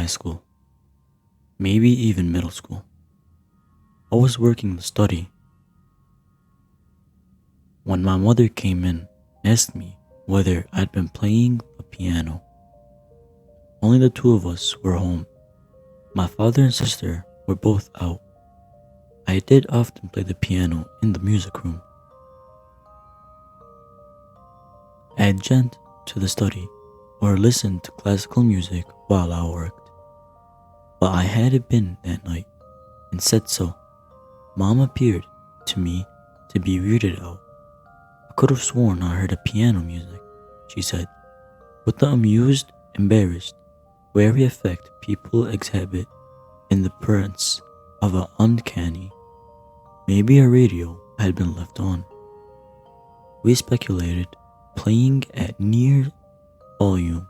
high school, maybe even middle school. I was working the study when my mother came in and asked me whether I'd been playing the piano. Only the two of us were home. My father and sister were both out. I did often play the piano in the music room. I'd gent to the study or listened to classical music while I worked. But I hadn't been that night and said so. Mom appeared to me to be weirded out. I could have sworn I heard a piano music, she said, with the amused, embarrassed, wary effect people exhibit in the presence of an uncanny. Maybe a radio had been left on. We speculated, playing at near volume.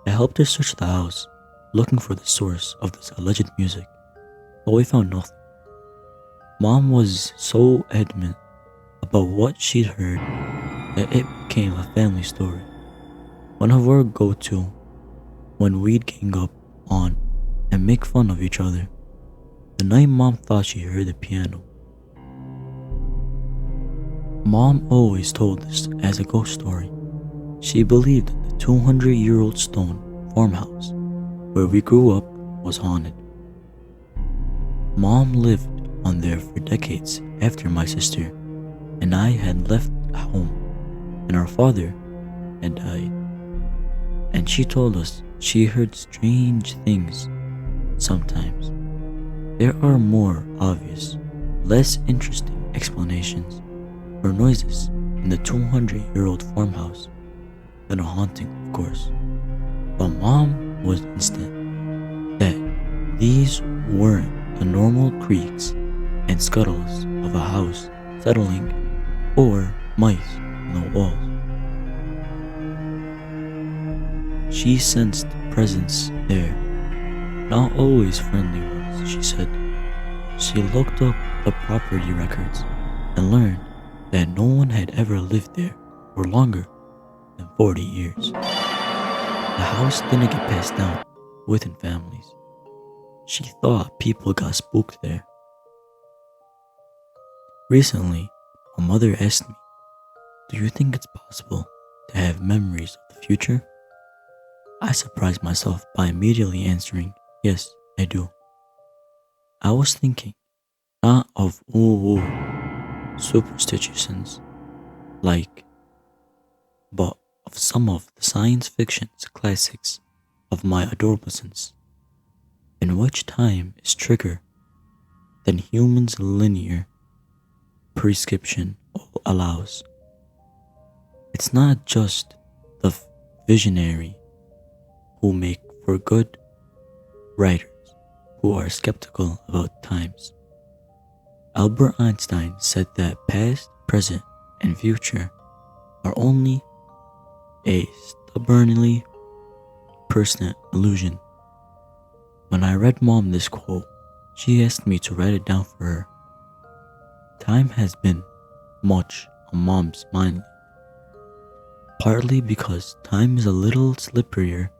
I helped her search the house, looking for the source of this alleged music, but we found nothing. Mom was so adamant about what she'd heard that it became a family story. One of our go-to when we'd gang up on and make fun of each other. The night Mom thought she heard the piano. Mom always told this as a ghost story. She believed that the 200-year-old stone farmhouse where we grew up was haunted. Mom lived on there for decades after my sister and I had left home and our father had died. And she told us she heard strange things sometimes. There are more obvious, less interesting explanations for noises in the 200-year-old farmhouse than a haunting, of course. But Mom was instant that these weren't the normal creaks and scuttles of a house settling or mice in the walls. She sensed presence there, not always friendly ones, she said. She looked up the property records and learned that no one had ever lived there for longer than 40 years. The house didn't get passed down within families. She thought people got spooked there. Recently, my mother asked me, "Do you think it's possible to have memories of the future?" I surprised myself by immediately answering, "Yes, I do." I was thinking not of superstitions but of some of the science fiction classics of my adolescence, in which time is trigger than humans' linear prescription allows. It's not just the visionary who make for good writers who are skeptical about times. Albert Einstein said that past, present, and future are only a stubbornly persistent illusion. When I read Mom this quote, she asked me to write it down for her. Time has been much on Mom's mind, partly because time is a little slipperier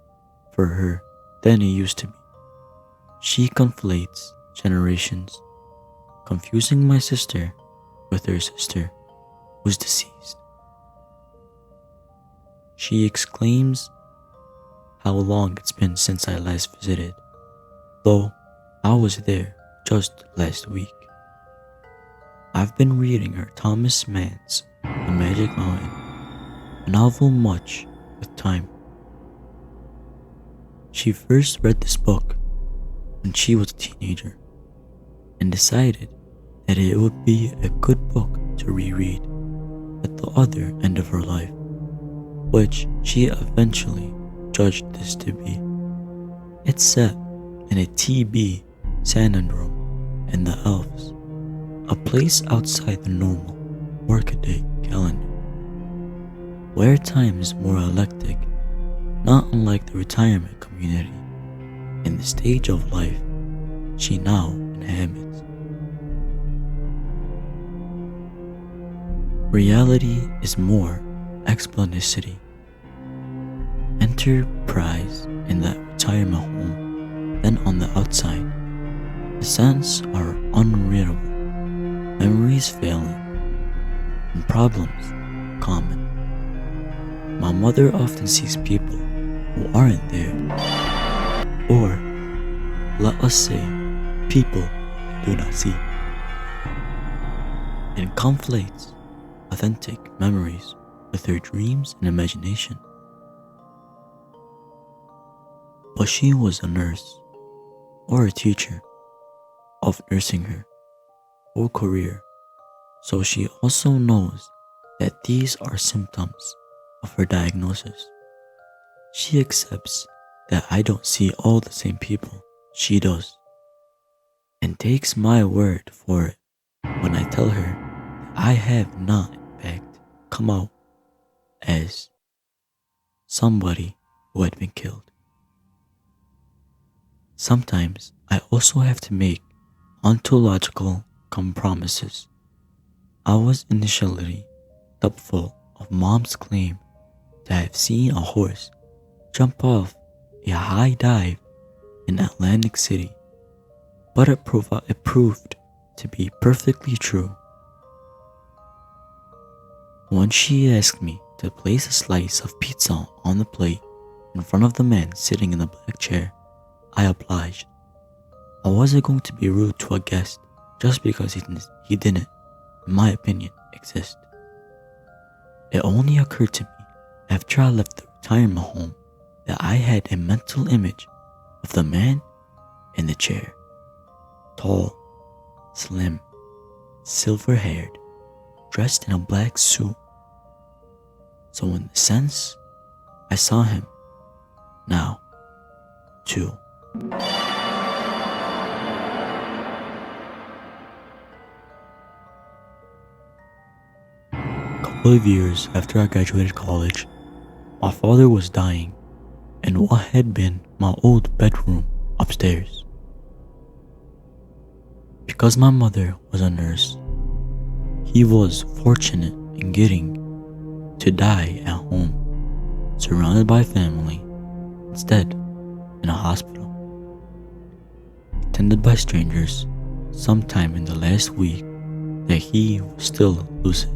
for her than it used to be. She conflates generations, confusing my sister with her sister, who's deceased. She exclaims how long it's been since I last visited, though I was there just last week. I've been reading her Thomas Mann's The Magic Mountain, a novel much with time. She first read this book when she was a teenager and decided that it would be a good book to reread at the other end of her life, which she eventually judged this to be. It's set in a TB Sanandrum and the Elves, a place outside the normal workaday calendar, where time is more eclectic, not unlike the retirement community in the stage of life she now inhabits. Reality is more explanicity. Enterprise in that retirement home than on the outside. The scents are unreadable, memories failing, and problems common. My mother often sees people who aren't there, or let us say, people I do not see, and conflates authentic memories with her dreams and imagination. But she was a nurse or a teacher of nursing her whole career, so she also knows that these are symptoms of her diagnosis. She accepts that I don't see all the same people she does, and takes my word for it when I tell her that I have not, in fact, come out as somebody who had been killed. Sometimes I also have to make ontological compromises. I was initially doubtful of Mom's claim to have seen a horse jump off a high dive in Atlantic City, but it proved to be perfectly true. When she asked me to place a slice of pizza on the plate in front of the man sitting in the black chair, I obliged. I wasn't going to be rude to a guest just because he didn't, in my opinion, exist. It only occurred to me after I left the retirement home that I had a mental image of the man in the chair. Tall, slim, silver-haired, dressed in a black suit. So in the sense, I saw him now, too. A couple of years after I graduated college, my father was dying in what had been my old bedroom upstairs. Because my mother was a nurse, he was fortunate in getting to die at home, surrounded by family, instead in a hospital. Attended by strangers, sometime in the last week that he was still lucid.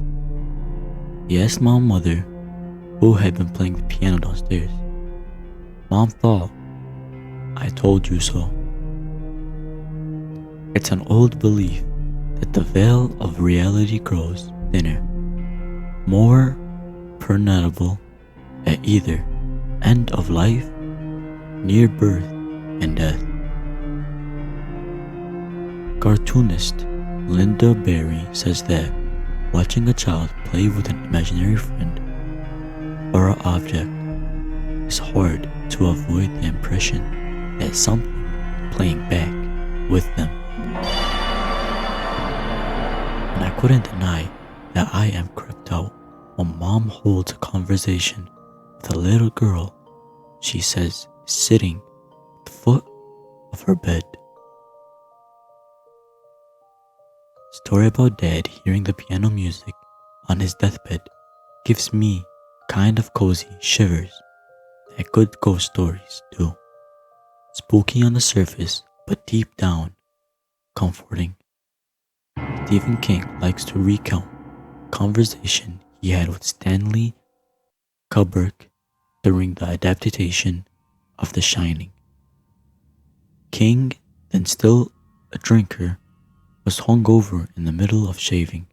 He asked my mother, who had been playing the piano downstairs. Mom thought, I told you so. It's an old belief that the veil of reality grows thinner, more permeable at either end of life, near birth and death. Cartoonist Linda Berry says that watching a child play with an imaginary friend or an object is hard to avoid the impression that something is playing back with them. And I couldn't deny that I am creeped out when Mom holds a conversation with a little girl she says is sitting at the foot of her bed. Story about Dad hearing the piano music on his deathbed gives me kind of cozy shivers that good ghost stories do. Spooky on the surface, but deep down, comforting. Stephen King likes to recount a conversation he had with Stanley Kubrick during the adaptation of The Shining. King, then still a drinker, was hungover in the middle of shaving,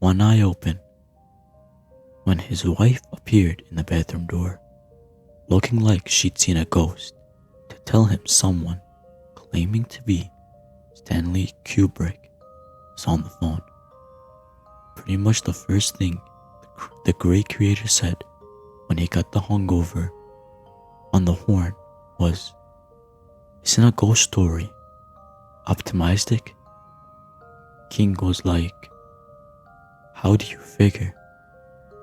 one eye open, when his wife appeared in the bathroom door, looking like she'd seen a ghost, to tell him someone claiming to be Stanley Kubrick was on the phone. Pretty much the first thing the great creator said when he got the hungover on the horn was, "Isn't a ghost story optimistic?" King was like, "How do you figure?"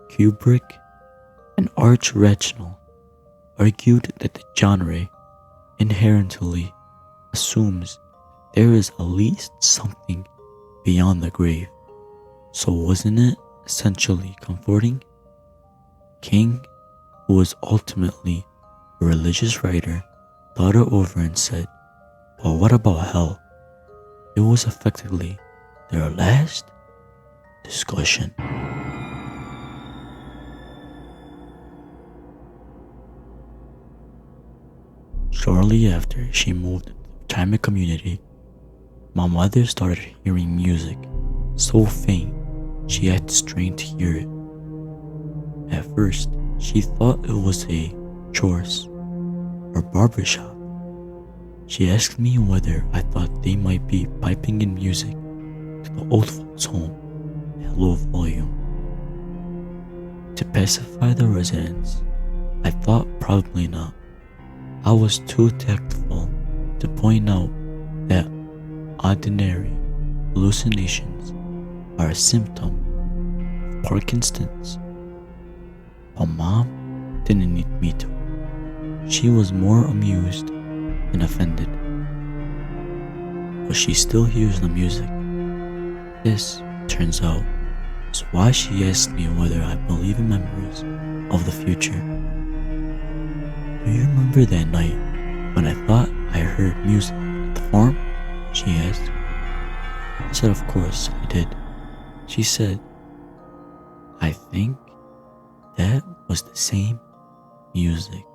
Kubrick and Arch Reginald argued that the genre inherently assumes there is at least something beyond the grave. So wasn't it essentially comforting? King, who was ultimately a religious writer, thought it over and said, "But what about hell?" It was effectively their last discussion. Shortly after she moved to the retirement community, my mother started hearing music so faint she had to strain to hear it. At first, she thought it was a chorus or barbershop. She asked me whether I thought they might be piping in music to the old folks' home at low volume. To pacify the residents, I thought probably not. I was too tactful to point out that ordinary hallucinations are a symptom of Parkinson's. But Mom didn't need me to. She was more amused than offended. But she still hears the music. This, turns out, is why she asked me whether I believe in memories of the future. "Do you remember that night when I thought I heard music at the farm?" she asked. I said of course I did. She said, "I think that was the same music."